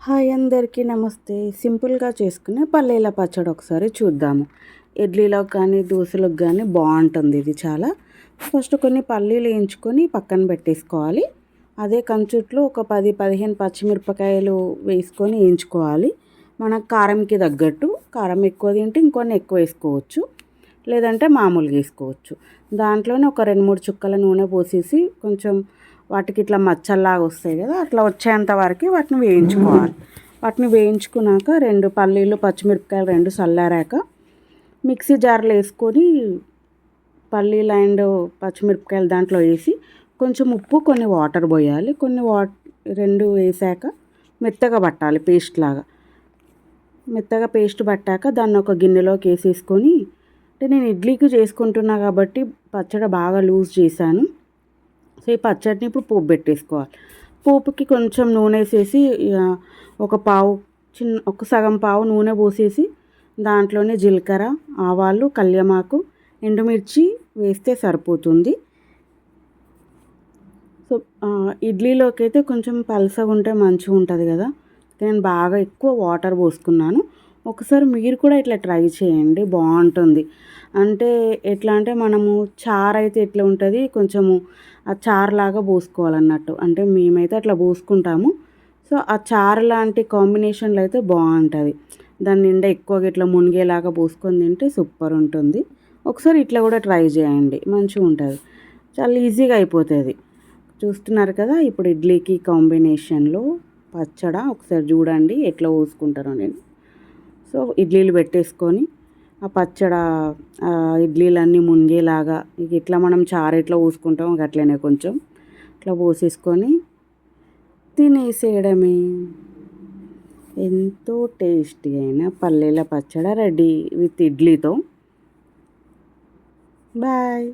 Hi అందరికీ నమస్తే. సింపుల్గా చేసుకునే పల్లీల పచ్చడి ఒకసారి చూద్దాము. ఇడ్లీలోకి కానీ దోశలకు కానీ బాగుంటుంది ఇది చాలా. ఫస్ట్ కొన్ని పల్లీలు వేయించుకొని పక్కన పెట్టేసుకోవాలి. అదే కంచుట్లో ఒక 10-15 పచ్చిమిరపకాయలు వేసుకొని వేయించుకోవాలి. మనకు కారంకి తగ్గట్టు, కారం ఎక్కువ తింటే ఇంకొన్ని ఎక్కువ వేసుకోవచ్చు, లేదంటే మామూలుగా వేసుకోవచ్చు. దాంట్లోనే ఒక 2-3 చుక్కల నూనె పోసేసి కొంచెం వాటికి ఇట్లా మచ్చల్లాగా వస్తాయి కదా, అట్లా వచ్చేంత వరకు వాటిని వేయించుకోవాలి. వాటిని వేయించుకున్నాక 2 పల్లీలు పచ్చిమిరపకాయలు 2 చల్లారాక మిక్సీ జార్లో వేసుకొని పల్లీలు అండ్ పచ్చిమిరపకాయలు దాంట్లో వేసి కొంచెం ఉప్పు కొన్ని వాటర్ పోయాలి. కొన్ని 2 వేసాక మెత్తగా పట్టాలి, పేస్ట్ లాగా. మెత్తగా పేస్ట్ పట్టాక దాన్ని ఒక గిన్నెలోకి వేసేసుకొని, అంటే నేను ఇడ్లీకి చేసుకుంటున్నా కాబట్టి పచ్చడి బాగా లూజ్ చేశాను. సో ఈ పచ్చడిని ఇప్పుడు పోపు పెట్టేసుకోవాలి. పోపుకి కొంచెం నూనె వేసేసి ఒక సగం పావు నూనె పోసేసి దాంట్లోనే జీలకర్ర, ఆవాలు, కల్యమాకు, ఎండుమిర్చి వేస్తే సరిపోతుంది. సో ఇడ్లీలోకి అయితే కొంచెం పలసగా ఉంటే మంచిగా ఉంటుంది కదా, నేను బాగా ఎక్కువ వాటర్ పోసుకున్నాను. ఒకసారి మీరు కూడా ఇట్లా ట్రై చేయండి, బాగుంటుంది. అంటే ఎట్లా అంటే మనము చారు అయితే ఎట్లా ఉంటుంది, కొంచెము ఆ చారులాగా పోసుకోవాలన్నట్టు. అంటే మేమైతే అట్లా పోసుకుంటాము. సో ఆ చారు లాంటి కాంబినేషన్లో అయితే బాగుంటుంది. దాని నిండా ఎక్కువగా ఇట్లా మునిగేలాగా పోసుకొని తింటే సూపర్ ఉంటుంది. ఒకసారి ఇట్లా కూడా ట్రై చేయండి, మంచిగా ఉంటుంది, చాలా ఈజీగా అయిపోతుంది. చూస్తున్నారు కదా, ఇప్పుడు ఇడ్లీకి కాంబినేషన్లో పచ్చడి ఒకసారి చూడండి ఎట్లా పోసుకుంటానో నేను. సో ఇడ్లీలు పెట్టేసుకొని ఆ పచ్చడి ఇడ్లీలన్నీ మునిగేలాగా ఇక ఇట్లా మనం చారు ఎట్లా పోసుకుంటాం అట్లనే కొంచెం ఇట్లా పోసేసుకొని తినేసేయడమే. ఎంతో టేస్టీ అయిన పల్లీల పచ్చడి రెడీ విత్ ఇడ్లీతో. బాయ్.